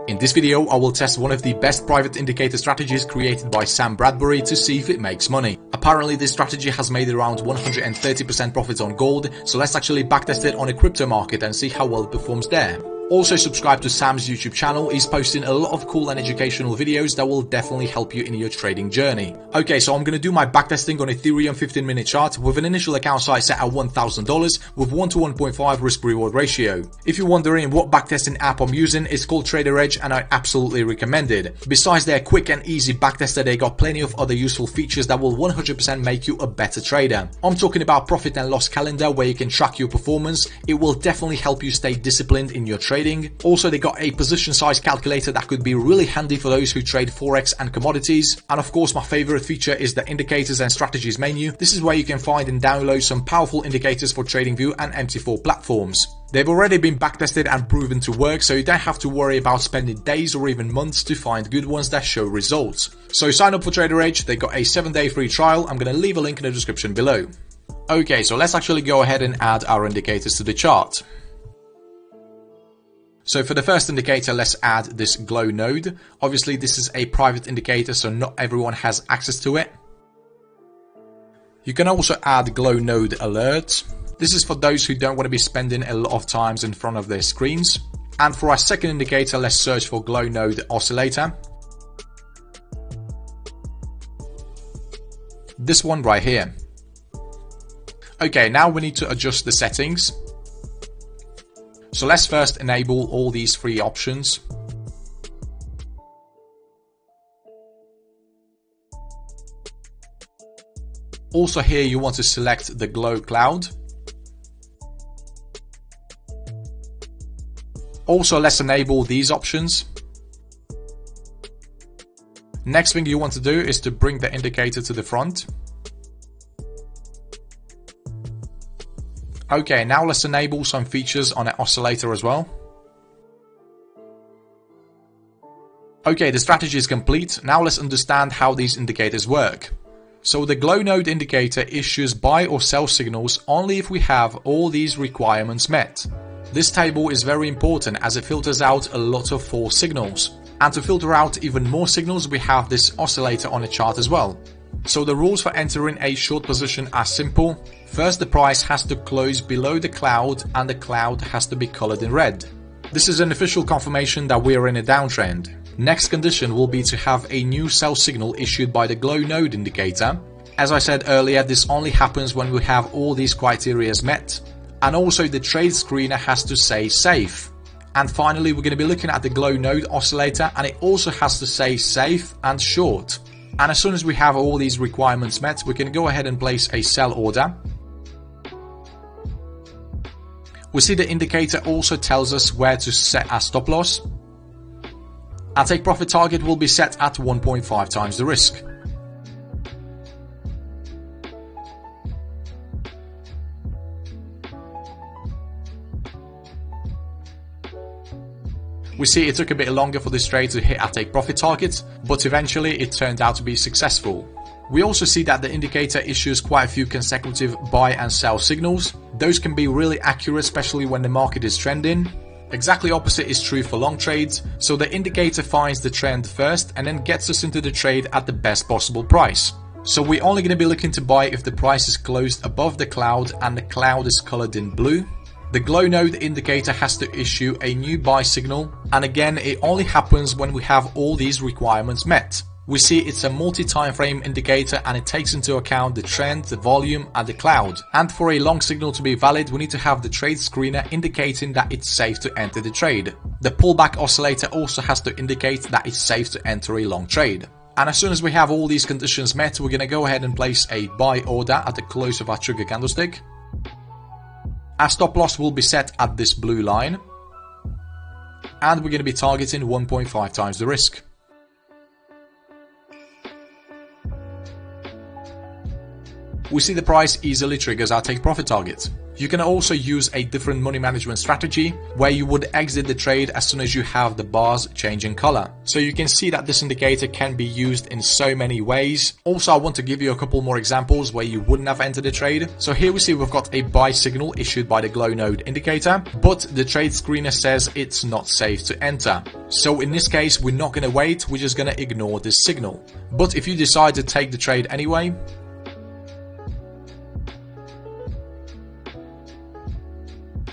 In this video, I will test one of the best private indicator strategies created by Sam Bradbury to see if it makes money. Apparently this strategy has made around 130% profit on gold, so let's actually backtest it on a crypto market and see how well it performs there. Also subscribe to Sam's YouTube channel. He's posting a lot of cool and educational videos that will definitely help you in your trading journey. Okay, so I'm going to do my backtesting on Ethereum 15-minute chart with an initial account size set at $1,000 with 1 to 1.5 risk reward ratio. If you're wondering what backtesting app I'm using, it's called TraderEdge and I absolutely recommend it. Besides their quick and easy backtester, they got plenty of other useful features that will 100% make you a better trader. I'm talking about profit and loss calendar where you can track your performance. It will definitely help you stay disciplined in your trading. Also, they got a position size calculator that could be really handy for those who trade Forex and commodities. And of course, my favorite feature is the indicators and strategies menu. This is where you can find and download some powerful indicators for TradingView and MT4 platforms. They've already been backtested and proven to work, so you don't have to worry about spending days or even months to find good ones that show results. So sign up for TraderEdge. They got a 7-day free trial. I'm going to leave a link in the description below. Okay, so let's actually go ahead and add our indicators to the chart. So for the first indicator, let's add this glow node. Obviously, this is a private indicator, so not everyone has access to it. You can also add glow node alerts. This is for those who don't want to be spending a lot of times in front of their screens. And for our second indicator, let's search for glow node oscillator. This one right here. Okay, now we need to adjust the settings. So let's first enable all these three options. Also here you want to select the glow cloud. Also let's enable these options. Next thing you want to do is to bring the indicator to the front. Okay, now let's enable some features on an oscillator as well. Okay, the strategy is complete. Now let's understand how these indicators work. So the glow node indicator issues buy or sell signals only if we have all these requirements met. This table is very important as it filters out a lot of false signals. And to filter out even more signals, we have this oscillator on the chart as well. So the rules for entering a short position are simple. First, the price has to close below the cloud and the cloud has to be colored in red. This is an official confirmation that we are in a downtrend. Next condition will be to have a new sell signal issued by the glow node indicator. As I said earlier, this only happens when we have all these criteria met. And also the trade screener has to say safe. And finally, we're going to be looking at the glow node oscillator and it also has to say safe and short. And as soon as we have all these requirements met, we can go ahead and place a sell order. We see the indicator also tells us where to set our stop loss. Our take profit target will be set at 1.5 times the risk. We see it took a bit longer for this trade to hit our take profit target, but eventually it turned out to be successful. We also see that the indicator issues quite a few consecutive buy and sell signals. Those can be really accurate, especially when the market is trending. Exactly opposite is true for long trades, so the indicator finds the trend first and then gets us into the trade at the best possible price. So we're only going to be looking to buy if the price is closed above the cloud and the cloud is colored in blue. The glow node indicator has to issue a new buy signal, and again it only happens when we have all these requirements met. We see it's a multi-time frame indicator and it takes into account the trend, the volume and the cloud. And for a long signal to be valid, we need to have the trade screener indicating that it's safe to enter the trade. The pullback oscillator also has to indicate that it's safe to enter a long trade. And as soon as we have all these conditions met, we're going to go ahead and place a buy order at the close of our trigger candlestick. Our stop loss will be set at this blue line. And we're going to be targeting 1.5 times the risk. We see the price easily triggers our take profit target. You can also use a different money management strategy where you would exit the trade as soon as you have the bars changing color. So you can see that this indicator can be used in so many ways. Also, I want to give you a couple more examples where you wouldn't have entered the trade. So here we see we've got a buy signal issued by the glow node indicator, but the trade screener says it's not safe to enter. So in this case, we're not going to wait, we're just going to ignore this signal. But if you decide to take the trade anyway,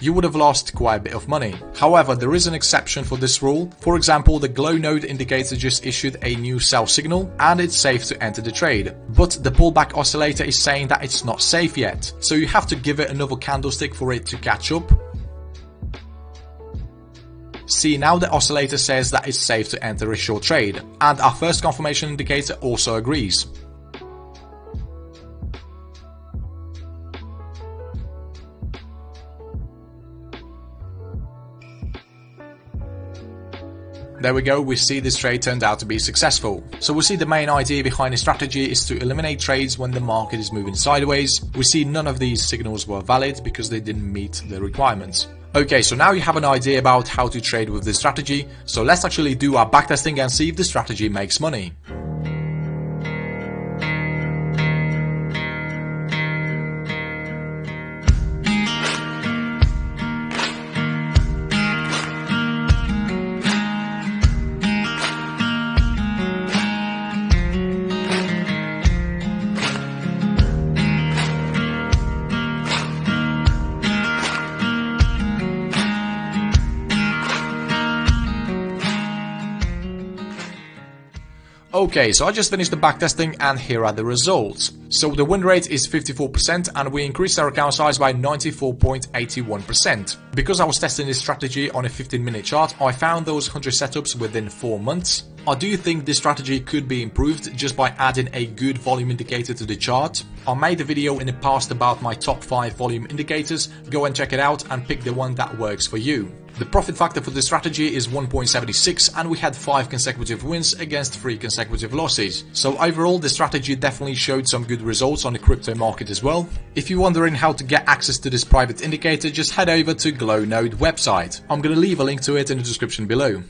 you would have lost quite a bit of money. However, there is an exception for this rule. For example, the glow node indicator just issued a new sell signal and it's safe to enter the trade. But the pullback oscillator is saying that it's not safe yet. So you have to give it another candlestick for it to catch up. See, now the oscillator says that it's safe to enter a short trade. And our first confirmation indicator also agrees. There we go, we see this trade turned out to be successful. So we see the main idea behind the strategy is to eliminate trades when the market is moving sideways. We see none of these signals were valid because they didn't meet the requirements. Okay, so now you have an idea about how to trade with this strategy. So let's actually do our backtesting and see if the strategy makes money. Okay, so I just finished the backtesting and here are the results. So the win rate is 54% and we increased our account size by 94.81%. Because I was testing this strategy on a 15-minute chart, I found those 100 setups within 4 months. I do think this strategy could be improved just by adding a good volume indicator to the chart. I made a video in the past about my top 5 volume indicators. Go and check it out and pick the one that works for you. The profit factor for this strategy is 1.76 and we had 5 consecutive wins against 3 consecutive losses. So overall, the strategy definitely showed some good results on the crypto market as well. If you're wondering how to get access to this private indicator, just head over to Glow Node website. I'm gonna leave a link to it in the description below.